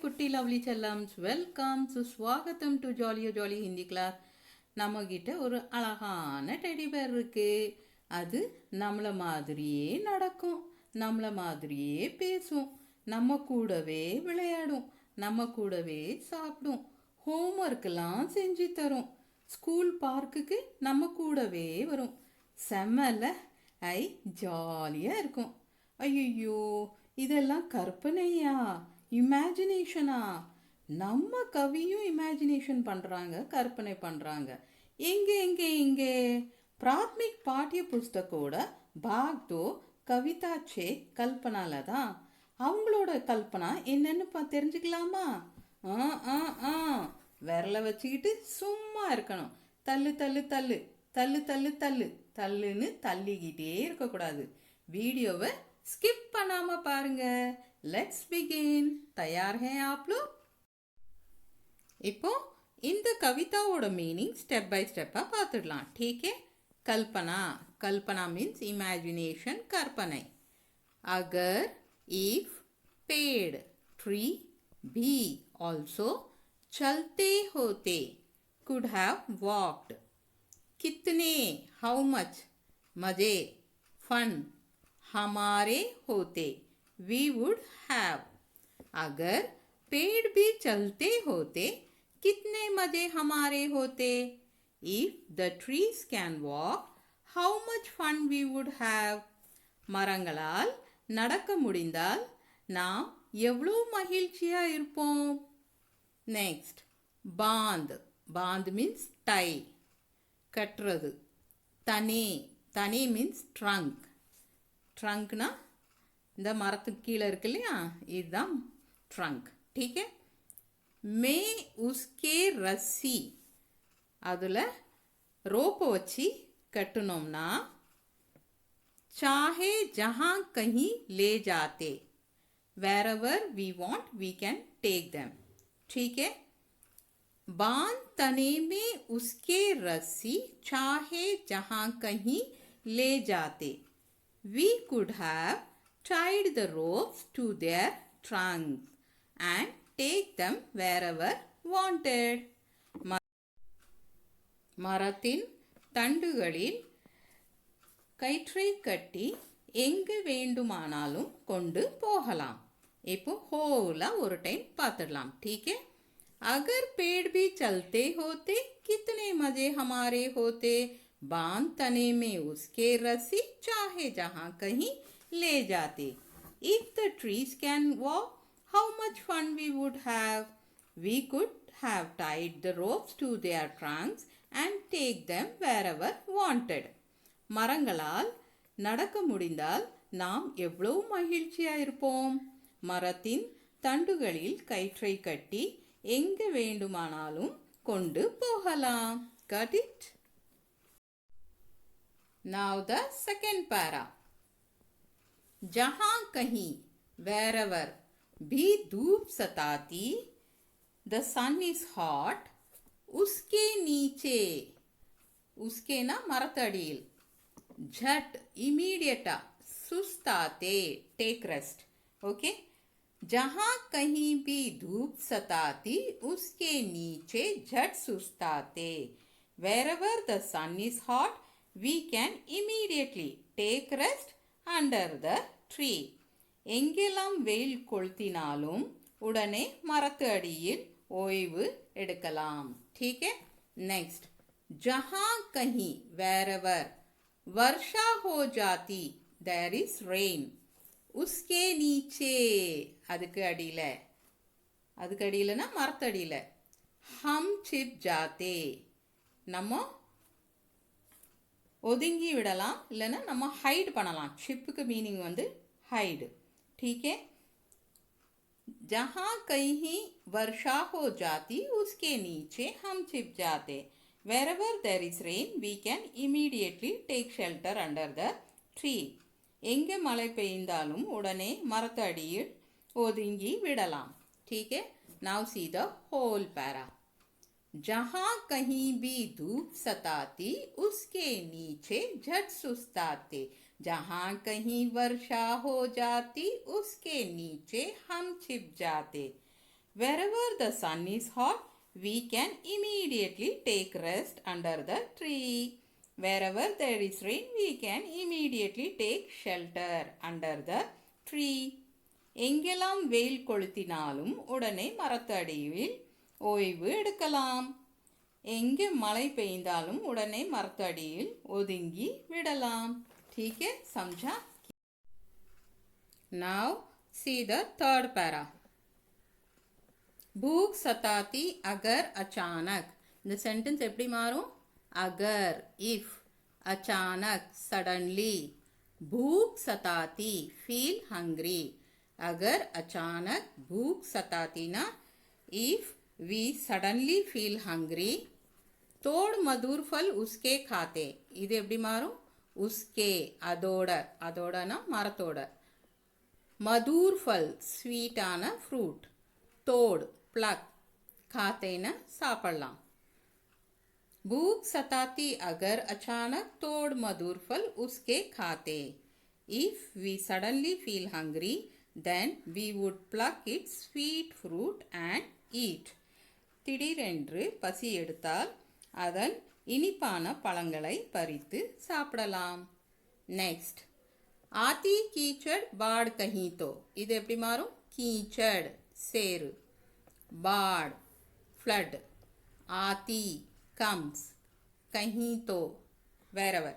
குட்டி லவ்லி செல்லம்ஸ் வெல்கம் சுஸ்வாகத்தம் டு ஜாலியோ ஜாலி ஹிந்தி கிளாஸ். நம்மக்கிட்ட ஒரு அழகான டெடி பேர் இருக்கு. அது நம்மளை மாதிரியே நடக்கும், நம்மளை மாதிரியே பேசும், நம்ம கூடவே விளையாடும், நம்ம கூடவே சாப்பிடும், ஹோம்ஒர்க்கெல்லாம் செஞ்சு தரும், ஸ்கூல் பார்க்குக்கு நம்ம கூடவே வரும். செம்மல ஐ ஜாலியாக இருக்கும். ஐயோ இதெல்லாம் கற்பனையா, இமேஜினேஷனா? நம்ம கவியும் இமேஜினேஷன் பண்ணுறாங்க, கற்பனை பண்ணுறாங்க. எங்கே எங்கே எங்கே பிராத்மிக் பாட்டிய புஸ்தகோட பாக் தோ கவிதா சே கல்பனால தான். அவங்களோட கல்பனா என்னன்னு தெரிஞ்சுக்கலாமா? விரலை வச்சுக்கிட்டு சும்மா இருக்கணும். தள்ளு தள்ளு தள்ளு தள்ளு தள்ளு தள்ளு தள்ளுன்னு தள்ளிக்கிட்டே இருக்கக்கூடாது. வீடியோவை ஸ்கிப் பண்ணாமல் பாருங்க. Let's begin. தயார் ஹே आप लोग? இப்போ இந்த கவிதாவோட மீனிங் ஸ்டெப் பை ஸ்டெப்பாக பார்த்துடலாம். ठीक है? கல்பனா, கல்பனா மீன்ஸ் இமேஜினேஷன், கற்பனை. अगर, if, पेड़, tree, भी also चलते होते, could have walked. कितने, how much, मजे, fun, हमारे होते, we would have. अगर पेड़ भी चलते होते, कितने मजे हमारे होते. If the trees can walk, how much fun we would have. மரங்களால் நடக்க முடிந்தால் நாம் எவ்வளோ மகிழ்ச்சியா இருப்போம். Next, Pant. Pant means tie, கட்டுறது. தனே, தனே மீன்ஸ் ட்ரங்க். ட்ரங்க்னா இந்த மரத்துக்கு கீழே இருக்கு இல்லையா, இதுதான் ட்ரங்க். ठीक है? மே உஸ்கே ரஸ்ஸி, அதில் ரோப்பை வச்சு கட்டுனோம்னா चाहे जहाँ कहीं ले जाते, wherever we want we can take them. ठीक है? बांध तने में उसके रस्सी, चाहे जहाँ कहीं ले जाते. We could have tied the ropes to their trunks and take them wherever wanted. மரத்தின் தண்டுகளில் கயிற்றை கட்டி எங்கு வேண்டுமானாலும் கொண்டு போகலாம். இப்போ ஹோலா ஒரு டைம் பார்த்துடலாம். ठीक है? अगर पेड़ भी चलते होते, कितने मजे हमारे होते. बांध तने में उसके रस्सी, चाहे जहाँ कहीं ले जाते. If the trees can walk, how much fun we would have. We could have tied the ropes to their trunks and take them wherever wanted. மரங்களால் நடக்க முடிந்தால் நாம் எவ்வளவு மகிழ்ச்சியாக இருப்போம். மரத்தின் தண்டுகளில் கயிற்றை கட்டி எங்கு வேண்டுமானாலும் கொண்டு போகலாம். Got it? Now the second para. जहाँ कहीं, wherever, भी धूप सताती, the sun is hot, उसके नीचे, उसके ना மரத்தடியில், झट इमीडिएटा, सुस्ताते, टेक रेस्ट. ओके? जहाँ कहीं भी धूप सताती, उसके नीचे झट सुस्ताते. Wherever the sun is hot, we can immediately take rest under the tree. எங்கெல்லாம் வெயில் கொளுத்தினாலும் உடனே மரத்து அடியில் ஓய்வு எடுக்கலாம். ठीक है? नेक्स्ट, जहाँ कहीं, wherever, वर्षा हो जाती, there is rain, उसके नीचे, அதுக்கு அடியில், அதுக்கு அடியிலனா மரத்தடியில், हम छिप जाते, நம்ம ஒதுங்கி விடலாம், இல்லைன்னா நம்ம ஹைட் பண்ணலாம். ஷிப்புக்கு மீனிங் வந்து ஹைடு. ठीक है? जहाँ कहीं वर्षा हो जाती, उसके नीचे हम छिप जाते. Wherever there is rain, we can immediately take shelter under the tree. எங்கே மழை பெய்ந்தாலும் உடனே மரத்து அடியில் ஒதுங்கி விடலாம். ठीक है? Now see the whole para. जहाँ कहीं भी धूप सताती, उसके नीचे झट सुस्ताते. जहाँ कहीं वर्षा हो जाती, उसके नीचे हम छिप जाते. Wherever the sun is hot, we can immediately take rest under the tree. Wherever there is rain, we can immediately take shelter under the tree. எங்கெல்லாம் வெயில் கொளுத்தினாலும் உடனே மரத்தடியில் ஓய்வு எடுக்கலாம். எங்கே மழை பெய்ந்தாலும் உடனே மரத்தடியில் ஒதுங்கி விடலாம். ठीक है, समझा? Now see the third para. भूख सताती अगर अचानक. இந்த சென்டென்ஸ் எப்படி மாறும்? अगर, if, अचानक, suddenly. भूख सताती, feel hungry. अगर अचानक भूख सताती ना, if we suddenly feel hungry. तोड़ मधुर फल उसके खाते. இது எப்படி மாறும்? उसके, அதோட, அதோடனா மரத்தோட. मधुर फल, ஸ்வீட்டான ஃப்ரூட். तोड़, pluck, खातेना சாப்பிடலாம். भूख सताती अगर अचानक तोड़ मधुर फल उसके खाते. If we suddenly feel hungry, then we would pluck its sweet fruit and eat. திடீரென்று பசி எடுத்தால் அதன் இனிப்பான பழங்களை பறித்து சாப்பிடலாம். நெக்ஸ்ட், ஆத்தி கீச்சட் பாட் கஹீ தோ. இது எப்படி மாறும்? கீச்சட், சேறு. बाढ़, फ्लड. आती, comes. कहीं तो, wherever.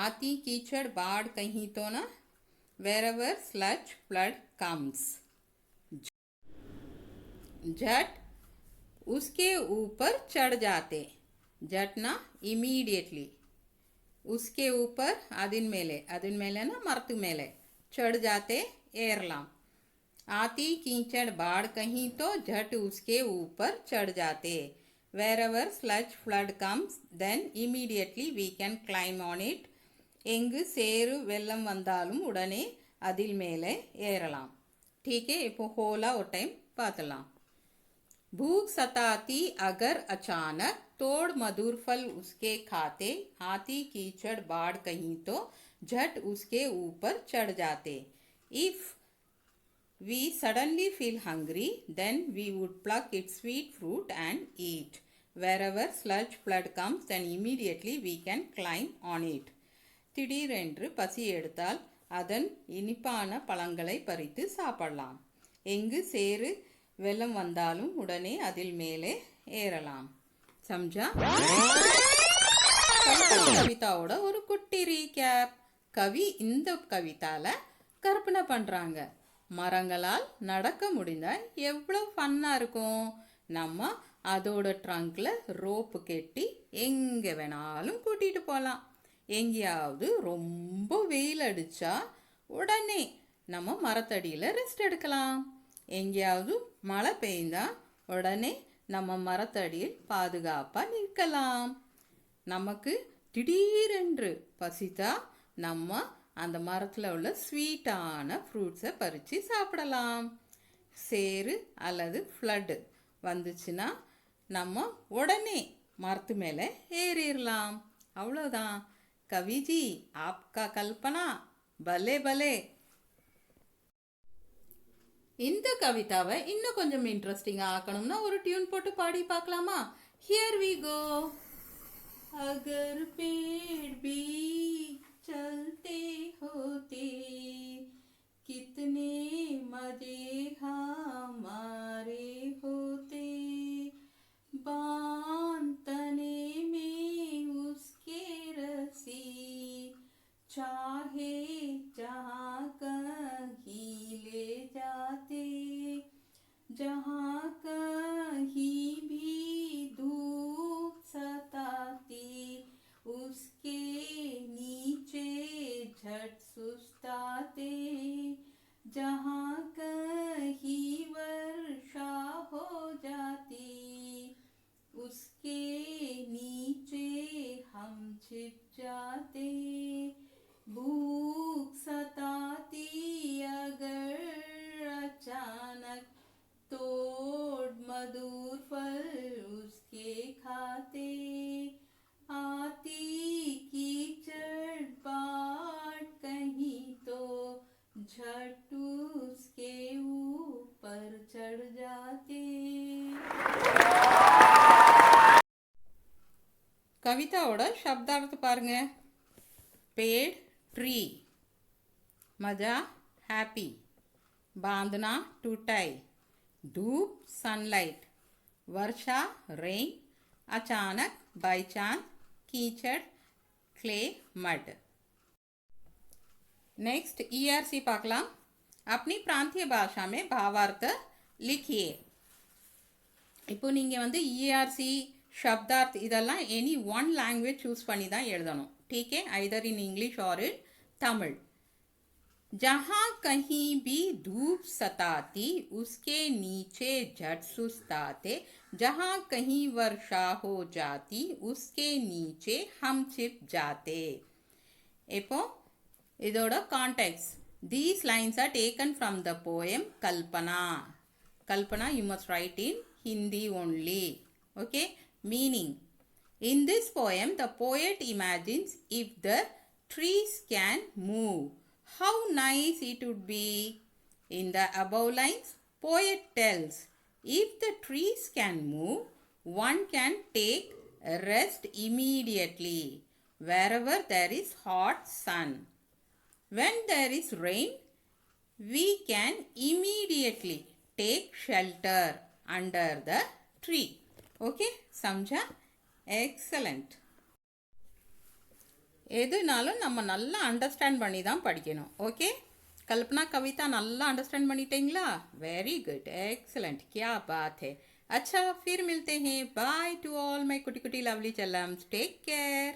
आती कीचड़ बाढ़ कहीं तो ना, wherever sludge flood comes. झट उसके ऊपर चढ़ जाते. झट ना immediately. उसके ऊपर அதின் மேலே ना மரத்து மேலே. चढ़ जाते ஏறலாம். आती कीचड़ बाढ़ कहीं तो झट उसके ऊपर चढ़ जाते. Wherever sludge flood comes, then immediately we can climb on it. எங்கு சேறு வெள்ளம் வந்தாலும் உடனே அதில் மேலே ஏறலாம். ठीक है, இப்போ ஹோலா ஒரு டைம் பார்க்கலாம். भूख सताती अगर अचानक तोड़ मधुर फल उसके खाते. आती कीचड़ बाढ़ कहीं तो झट उसके ऊपर चढ़ जाते. If we suddenly feel hungry, then we would pluck its sweet fruit and eat. Wherever sludge flood comes, then immediately we can climb on it. திடீரென்று பசி எடுத்தால் அதன் இனிப்பான பழங்களை பறித்து சாப்பிடலாம். எங்கு சேறு வெள்ளம் வந்தாலும் உடனே அதில் மேலே ஏறலாம். समझा? கவிதாவோட ஒரு குட்டி ரீகேப். கவி இந்த கவிதால கற்பனை பண்றாங்க. மரங்களால் நடக்க முடிந்தா எவ்வளோ ஃபன்னாக இருக்கும். நம்ம அதோட ட்ரங்க்ல ரோப்பு கெட்டி எங்கே வேணாலும் கூட்டிகிட்டு போகலாம். எங்கேயாவது ரொம்ப வெயில் அடித்தா உடனே நம்ம மரத்தடியில் ரெஸ்ட் எடுக்கலாம். எங்கேயாவது மழை பெய்ந்தா உடனே நம்ம மரத்தடியில் பாதுகாப்பாக நிற்கலாம். நமக்கு திடீரென்று பசித்தா நம்ம அந்த மரத்தில் உள்ள ஸ்வீட்டான ஃப்ரூட்ஸை பறித்து சாப்பிடலாம். சேறு அல்லது ஃப்ளட்டு வந்துச்சுன்னா நம்ம உடனே மரத்து மேலே ஏறிடலாம். அவ்வளோதான். கவிஜி, ஆப்கா கல்பனா பலே பலே. இந்த கவிதாவை இன்னும் கொஞ்சம் இன்ட்ரெஸ்டிங்காக ஆக்கணும்னா ஒரு டியூன் போட்டு பாடி பார்க்கலாமா? Here we go. अगर पेड़ भी चलते होते कितने मजे हमारे होते. बांध तने में उसके रसी चाहे जहाँ कहीं ले जाते. जहाँ कहीं भी धूप सताती उसके नीचे झट सुस्ताते. जहाँ कहीं वर्षा हो जाती उसके नीचे हम छिप जाते. भूख सताती अगर अचानक तो கவிதாவோட சப்தார்த்த பாருங்க. पेड़ ट्री, मजा हैप्पी, बांधना टू टाई, धूप सनलाइट, वर्षा रेन, अचानक बाय चांस, कीचड़ क्ले मड. नेक्स्ट ERC பார்க்கலாம். अपनी प्रांतीय भाषा में भावार्थ लिखिए. இப்போ நீங்கள் வந்து ERC शब्दार्थ இதெல்லாம் எனி ஒன் லாங்குவேஜ் சூஸ் பண்ணி தான் எழுதணும். ठीक है, आइदर इन इंग्लिश और इन तमिल. जहाँ कहीं भी धूप सताती उसके नीचे झट सुस्ताते, जहाँ कहीं वर्षा हो जाती उसके नीचे हम छिप जाते. இப்போ இதோட கான்டெக்स्ट. These lines are taken from the poem Kalpana. Kalpana you must write in Hindi only. Okay, meaning. In this poem, the poet imagines if the trees can move, how nice it would be. In the above lines, poet tells, if the trees can move, one can take a rest immediately, wherever there is hot sun. When there is rain, we can immediately take shelter under the tree. Okay, समझा? Excellent. எதுனாலும் நம்ம நல்லா understand பண்ணி தான் படிக்கணும். Okay, कल्पना कविता நல்லா understand பண்ணிட்டீங்களா? Very good, excellent, क्या बात है. अच्छा, फिर मिलते हैं. बाय टू ऑल माय कुटी कुटी लवली चलम्स. Take care.